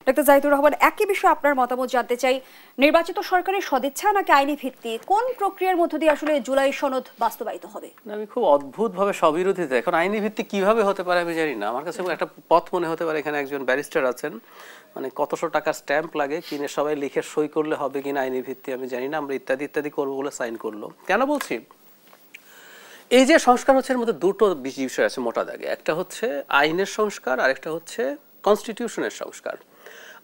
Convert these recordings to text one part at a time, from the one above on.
Doctor Zahidur Rahman, একই বিষয়ে আপনার মতামত জানতে চাই। নির্বাচিত সরকারের সদিচ্ছা নাকি আইনি ভিত্তি, কোন প্রক্রিয়ার মধ্য দিয়ে আসলে জুলাই সনদ বাস্তবায়িত হবে? আমি খুব অদ্ভুতভাবে সবিরোধিতা। এখন আইনি ভিত্তি কিভাবে হতে পারে আমি জানি না। আমার কাছে একটা পথ মনে হতে পারে, এখানে একজন ব্যারিস্টার আছেন, মানে কতশো টাকার স্ট্যাম্প লাগে, কিনে সবাই লিখে সই করলে হবে কিনা আইনি ভিত্তি আমি জানি না, আমরা ইত্যাদি ইত্যাদি করবো বলে সাইন করলো। কেন বলছি, এই যে সংস্কার হচ্ছে এর মধ্যে দুটো বিষয় আছে মোটা দাগে। একটা হচ্ছে আইনের সংস্কার, আর একটা হচ্ছে কনস্টিটিউশনের সংস্কার।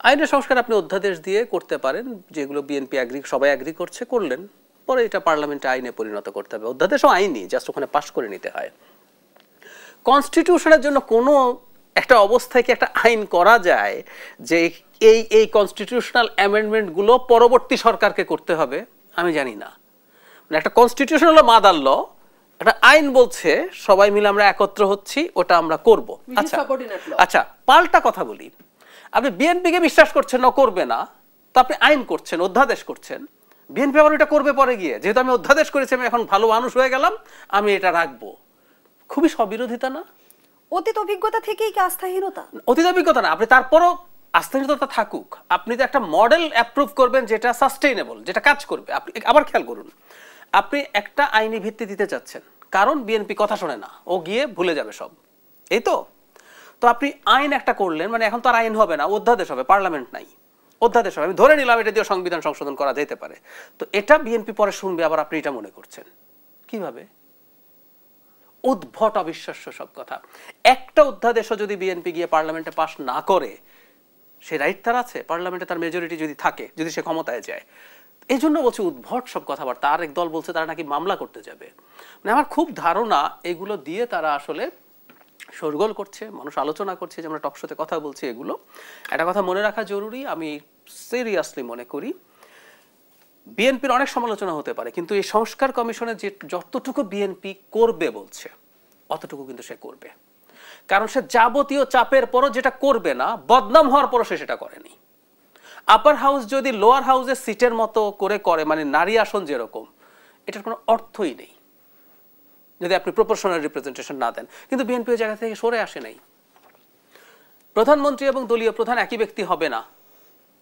আইনের সংস্কার আপনি অধ্যাদেশ দিয়ে করতে পারেন, যেগুলো বিএনপি সবাই অ্যাগ্রি করছে, করলেন, পরে এটা পার্লামেন্টে আইনে পরিণত করতে হবে। অধ্যাদেশও আইনি, জাস্ট ওখানে পাস করে নিতে হয়। কনস্টিটিউশনের জন্য কোনো একটা অবস্থায় কি একটা আইন করা যায় যে এই কনস্টিটিউশনাল অ্যামেন্ডমেন্টগুলো পরবর্তী সরকারকে করতে হবে? আমি জানি না। মানে একটা কনস্টিটিউশন হলো মাদার ল, একটা আইন বলছে সবাই মিলে আমরা একত্র হচ্ছি, ওটা আমরা করব। আচ্ছা আচ্ছা, পাল্টা কথা বলি, আপনি বিএনপিকে বিশ্বাস করছেন না, করবে না, তো আপনি আইন করছেন, অধ্যাদেশ করছেন। বিএনপি আবার এটা করবে পরে গিয়ে, যেহেতু আমি অধ্যাদেশ করেছি, আমি এখন ভালো মানুষ হয়ে গেলাম, আমি এটা রাখবো। খুবই স্ববিরোধিতা না? অতীত অভিজ্ঞতা থেকেই কি আস্থাহীনতা? অতীত অভিজ্ঞতা না, আপনি তারপরও আস্থাহীনতা থাকুক, আপনি তো একটা মডেল অ্যাপ্রুভ করবেন যেটা সাস্টেইনেবল, যেটা কাজ করবে। আপনি আবার খেয়াল করুন, আপনি একটা আইনি ভিত্তি দিতে চাচ্ছেন, কারণ বিএনপি কথা শোনে না, ও গিয়ে ভুলে যাবে সব, এই তো। তো আপনি আইন একটা করলেন, মানে এখন তো আর আইন হবে না, অধ্যাদেশ হবে, পার্লামেন্ট নাই, অধ্যাদেশ হবে। আমি ধরে নিলাম এটা দিয়ে সংবিধান সংশোধন করা যেতে পারে, তো এটা বিএনপি পরে শুনবে, আবার আপনি এটা মনে করছেন কিভাবে? উদ্ভট, অবিশ্বাস্য সব কথা। একটা অধ্যাদেশও যদি বিএনপি গিয়ে পার্লামেন্টে পাশ না করে, সে রাইট তার আছে, পার্লামেন্টে তার মেজরিটি যদি থাকে, যদি সে ক্ষমতায় যায়। এই জন্য বলছে উদ্ভট সব কথাবার্তা। আর এক দল বলছে তারা নাকি মামলা করতে যাবে। মানে আমার খুব ধারণা এগুলো দিয়ে তারা আসলে শোরগোল করছে, মানুষ আলোচনা করছে, যে আমরা টকশোতে কথা বলছি। এগুলো একটা কথা মনে রাখা জরুরি, আমি সিরিয়াসলি মনে করি বিএনপির অনেক সমালোচনা হতে পারে, কিন্তু এই সংস্কার কমিশনে যে যতটুকু বিএনপি করবে বলছে, অতটুকু কিন্তু সে করবে। কারণ সে যাবতীয় চাপের পরও যেটা করবে না, বদনাম হওয়ার পরও সে সেটা করেনি। আপার হাউস যদি লোয়ার হাউসের সিটের মতো করে, মানে নারী আসন যেরকম, এটার কোনো অর্থই নেই যদি আপনি প্রপোর্শনাল রিপ্রেজেন্টেশন না দেন। কিন্তু বিএনপি ওই জায়গা থেকে সরে আসে নাই। প্রধানমন্ত্রী এবং দলীয় প্রধান একই ব্যক্তি হবে না।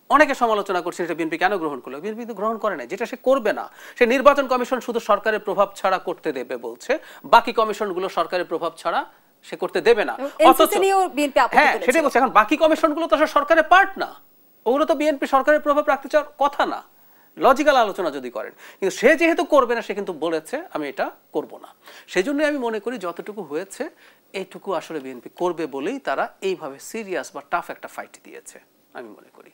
অনেকে সমালোচনা করছে এটা বিএনপি কেন গ্রহণ করলো। বিএনপি তো গ্রহণ করে নাই, যেটা সে করবে না। সে নির্বাচন কমিশন শুধু সরকারের প্রভাব ছাড়া করতে দেবে বলছে, বাকি কমিশনগুলো সরকারের প্রভাব ছাড়া সে করতে দেবে না। হ্যাঁ, সেটাই বলছে। এখন বাকি কমিশনগুলো তো সরকারের পার্ট না, ওগুলো তো বিএনপি সরকারের প্রভাব রাখতে চাওয়ার কথা না, লজিক্যাল আলোচনা যদি করেন। কিন্তু সে যেহেতু করবে না, সে কিন্তু বলেছে আমি এটা করব না। সেই জন্যই আমি মনে করি যতটুকু হয়েছে এইটুকু আসলে বিএনপি করবে বলেই তারা এইভাবে সিরিয়াস বা টাফ একটা ফাইট দিয়েছে, আমি মনে করি।